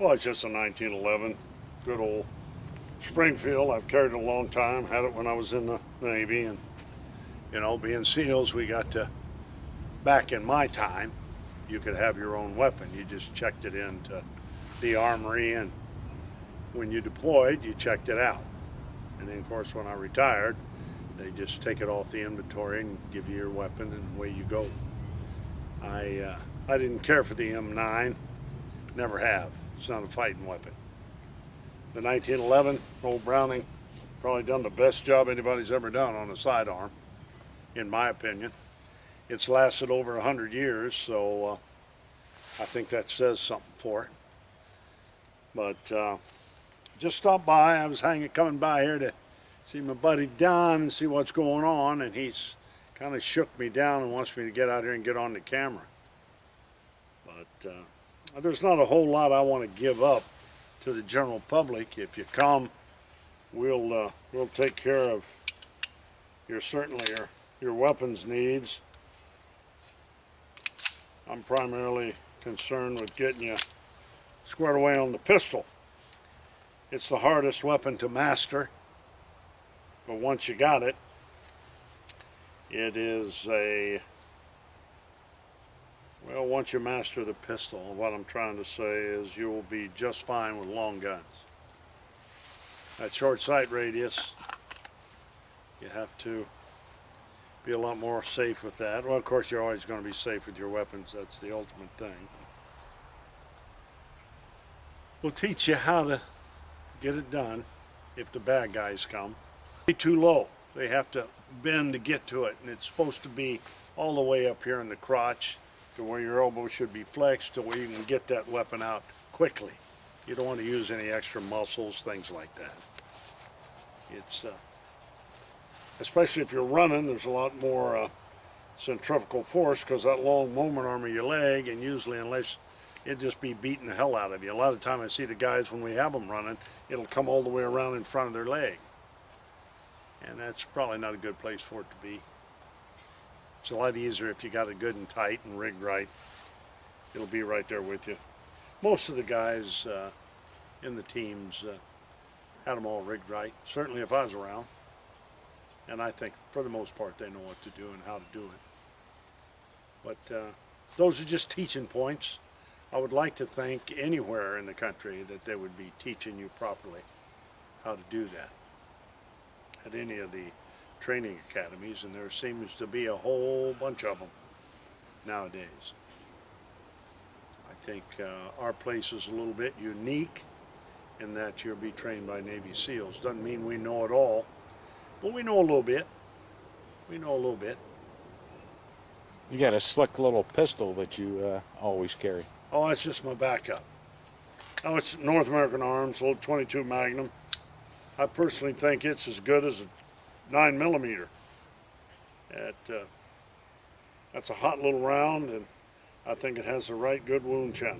Well, it's just a 1911, good old Springfield. I've carried it a long time, had it when I was in the Navy, and you know, being SEALs, we got to, back in my time, you could have your own weapon. You just checked it into the armory, and when you deployed, you checked it out. And then, of course, when I retired, they just take it off the inventory and give you your weapon, and away you go. I didn't care for the M9, never have. It's not a fighting weapon. The 1911, old Browning, probably done the best job anybody's ever done on a sidearm, in my opinion. It's lasted over 100 years, so I think that says something for it. But just stopped by. I was coming by here to see my buddy Don and see what's going on, and he's kind of shook me down and wants me to get out here and get on the camera. But there's not a whole lot I want to give up to the general public. If you come, we'll take care of your weapons needs. I'm primarily concerned with getting you squared away on the pistol. It's the hardest weapon to master, but once you got it, it is well, once you master the pistol, what I'm trying to say is you will be just fine with long guns. That short sight radius, you have to be a lot more safe with that. Well, of course, you're always going to be safe with your weapons. That's the ultimate thing. We'll teach you how to get it done if the bad guys come. Be too low. They have to bend to get to it, and it's supposed to be all the way up here in the crotch to where your elbow should be flexed to where you can get that weapon out quickly. You don't want to use any extra muscles, things like that. It's especially if you're running, there's a lot more centrifugal force because that long moment arm of your leg, and usually unless it'd just be beating the hell out of you. A lot of time I see the guys when we have them running, it'll come all the way around in front of their leg. And that's probably not a good place for it to be. It's a lot easier if you got it good and tight and rigged right. It'll be right there with you. Most of the guys in the teams had them all rigged right, certainly if I was around. And I think for the most part they know what to do and how to do it. But those are just teaching points. I would like to think anywhere in the country that they would be teaching you properly how to do that at any of the training academies, and there seems to be a whole bunch of them nowadays. I think our place is a little bit unique in that you'll be trained by Navy SEALs. Doesn't mean we know it all, but we know a little bit. We know a little bit. You got a slick little pistol that you always carry. Oh, that's just my backup. Oh, it's North American Arms, a little 22 Magnum. I personally think it's as good as a 9mm. That's a hot little round, and I think it has the right good wound channel.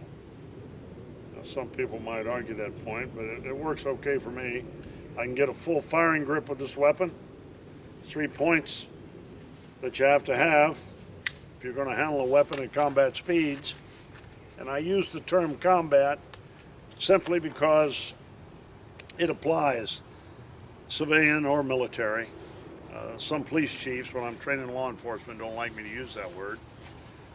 Now, some people might argue that point, but it works okay for me. I can get a full firing grip with this weapon. 3 points that you have to have if you're going to handle a weapon at combat speeds. And I use the term combat simply because it applies civilian or military. Some police chiefs, when I'm training law enforcement, don't like me to use that word.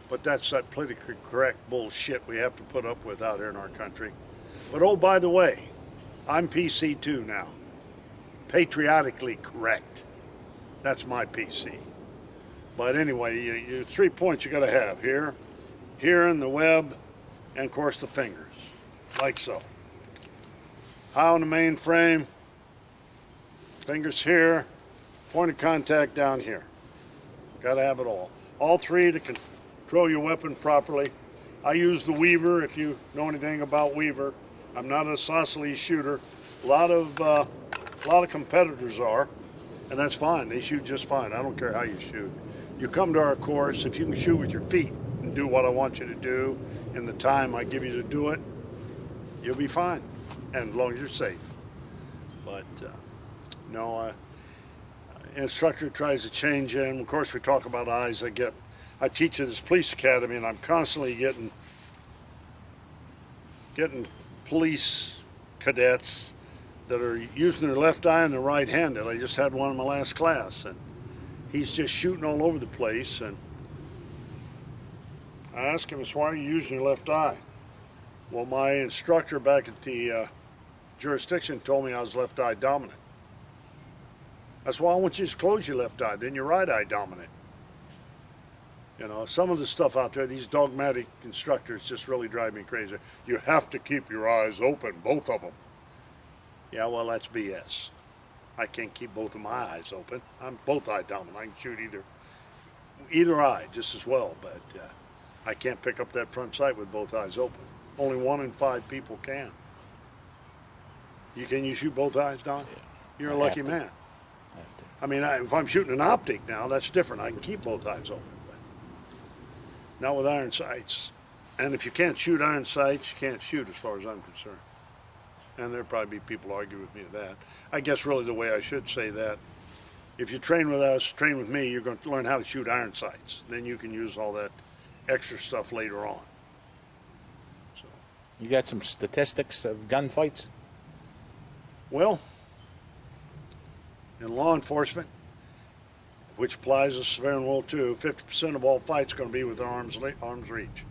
But that's that politically correct bullshit we have to put up with out here in our country. But oh, by the way, I'm PC too now. Patriotically correct. That's my PC. But anyway, you 3 points you got to have here, in the web, and of course the fingers, like so. High on the main frame, fingers here, point of contact down here. Got to have it all. All three to control your weapon properly. I use the Weaver, if you know anything about Weaver. I'm not an isosceles shooter. A lot of competitors are, and that's fine. They shoot just fine. I don't care how you shoot. You come to our course, if you can shoot with your feet and do what I want you to do in the time I give you to do it, you'll be fine, and as long as you're safe. But no, instructor tries to change in. Of course, we talk about eyes. I teach at this police academy, and I'm constantly getting police cadets that are using their left eye and their right-handed. I just had one in my last class, and he's just shooting all over the place. And I asked him, "Why are you using your left eye?" Well, my instructor back at the jurisdiction told me I was left eye dominant. That's why I want you to close your left eye, then your right eye dominant. You know, some of the stuff out there, these dogmatic instructors just really drive me crazy. You have to keep your eyes open, both of them. Yeah, well, that's BS. I can't keep both of my eyes open. I'm both eye dominant. I can shoot either eye just as well, but I can't pick up that front sight with both eyes open. Only 1 in 5 people can. Can you shoot both eyes, Don? Yeah. You're a lucky man. I mean, if I'm shooting an optic now, that's different. I can keep both eyes open, but not with iron sights. And if you can't shoot iron sights, you can't shoot as far as I'm concerned. And there'll probably be people argue with me of that. I guess really the way I should say that, if you train with us, train with me, you're going to learn how to shoot iron sights. Then you can use all that extra stuff later on. So, You got some statistics of gunfights? well, in law enforcement, which applies to civilian world too, 50% of all fights are going to be within arm's reach.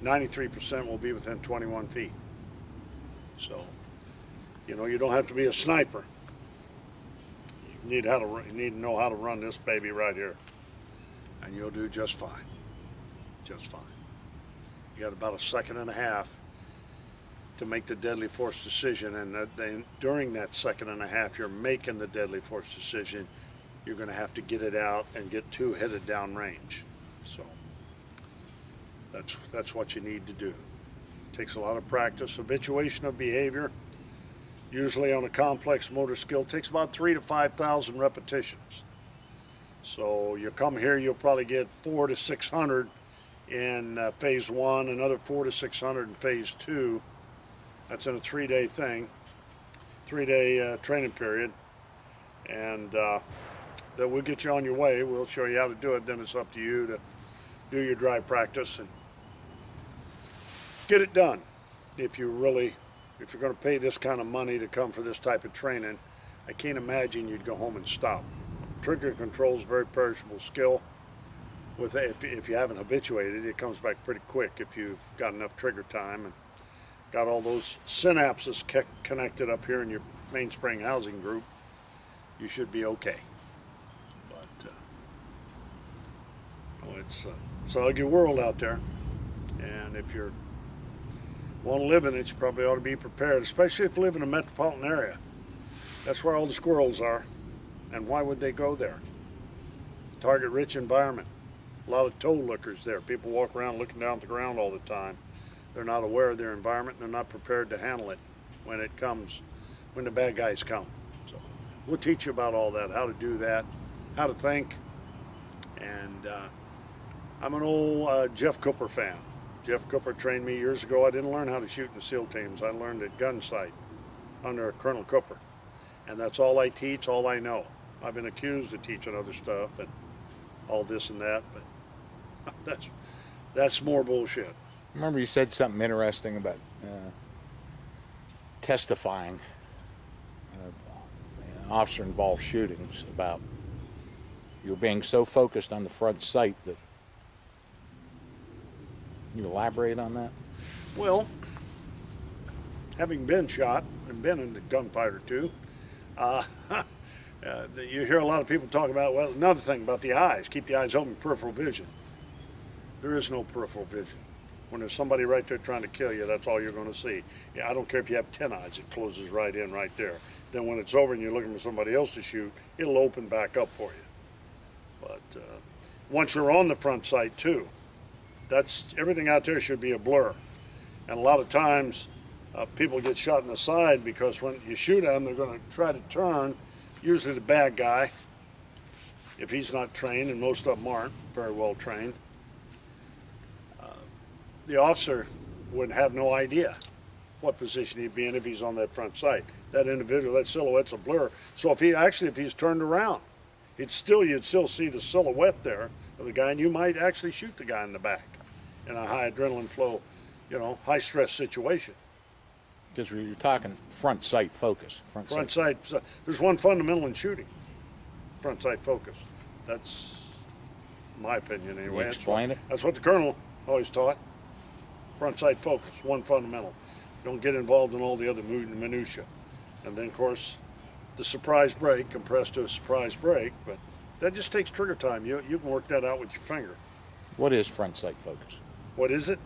93% will be within 21 feet. So, you know, you don't have to be a sniper. You need to know how to run this baby right here, and you'll do just fine. Just fine. You got about a second and a half to make the deadly force decision, and then during that second and a half, you're making the deadly force decision. You're going to have to get it out and get 2 headed down range. So that's what you need to do. Takes a lot of practice. Habituation of behavior, usually on a complex motor skill, takes about 3,000 to 5,000 repetitions. So you come here, you'll probably get 400 to 600 in phase 1, another 400 to 600 in phase 2. That's in a 3-day thing, 3-day training period, and then we'll get you on your way. We'll show you how to do it. Then it's up to you to do your dry practice and get it done. If you're going to pay this kind of money to come for this type of training, I can't imagine you'd go home and stop. Trigger control is a very perishable skill. If you haven't habituated, it comes back pretty quick if you've got enough trigger time and got all those synapses connected up here in your mainspring housing group. You should be okay. But it's a ugly world out there, and if you want to live in it, you probably ought to be prepared, especially if you live in a metropolitan area. That's where all the squirrels are, and why would they go there? Target-rich environment. A lot of toe lookers there. People walk around looking down at the ground all the time. They're not aware of their environment, and they're not prepared to handle it when the bad guys come. So we'll teach you about all that, how to do that, how to think. And I'm an old Jeff Cooper fan. Jeff Cooper trained me years ago. I didn't learn how to shoot in the SEAL teams. I learned at Gunfight under Colonel Cooper. And that's all I teach, all I know. I've been accused of teaching other stuff and all this and that, but that's more bullshit. I remember you said something interesting about testifying officer-involved shootings, about you being so focused on the front sight that. You elaborate on that? Well, having been shot and been in the gunfight or two, you hear a lot of people talk about, well, another thing about the eyes, keep the eyes open, peripheral vision. There is no peripheral vision. When there's somebody right there trying to kill you, that's all you're going to see. Yeah, I don't care if you have 10 eyes, it closes right in right there. Then when it's over and you're looking for somebody else to shoot, it'll open back up for you. But once you're on the front sight too, that's everything out there should be a blur. And a lot of times people get shot in the side because when you shoot at them, they're going to try to turn. Usually the bad guy, if he's not trained, and most of them aren't very well trained, the officer would have no idea what position he'd be in if he's on that front sight. That individual, that silhouette's a blur. So if he's turned around, you'd still see the silhouette there of the guy, and you might actually shoot the guy in the back in a high adrenaline flow, high stress situation. Because you're talking front sight focus. Front sight. There's one fundamental in shooting. Front sight focus. That's my opinion anyway. Can you explain it? That's what the colonel always taught. Front sight focus. One fundamental. Don't get involved in all the other minutia. And then, of course, the surprise break compressed to a surprise break. But that just takes trigger time. You can work that out with your finger. What is front sight focus? What is it?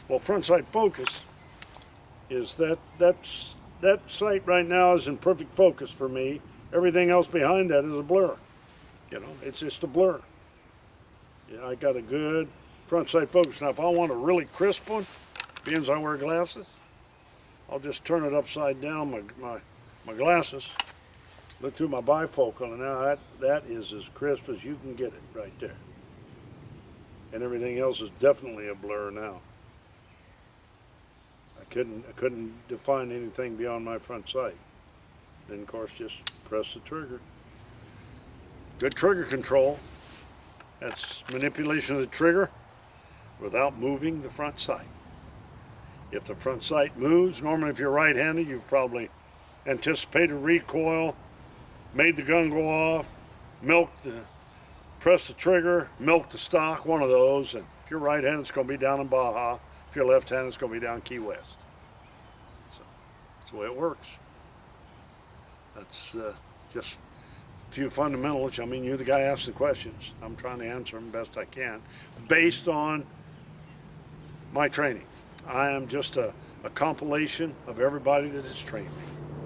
Well, front sight focus is that sight right now is in perfect focus for me. Everything else behind that is a blur. You know, it's just a blur. Yeah, I got a good front sight focus. Now, if I want a really crisp one, being as I wear glasses, I'll just turn it upside down, my glasses, look through my bifocal, and now that is as crisp as you can get it right there. And everything else is definitely a blur now. I couldn't define anything beyond my front sight. Then, of course, just press the trigger. Good trigger control. That's manipulation of the trigger without moving the front sight. If the front sight moves, normally if you're right-handed, you've probably anticipated recoil, made the gun go off, press the trigger, milk the stock, one of those. And if you're right-handed, it's going to be down in Baja. If you're left-handed, it's going to be down Key West. So that's the way it works. That's just a few fundamentals. I mean, you're the guy asking the questions. I'm trying to answer them best I can based on my training. I am just a compilation of everybody that has trained me.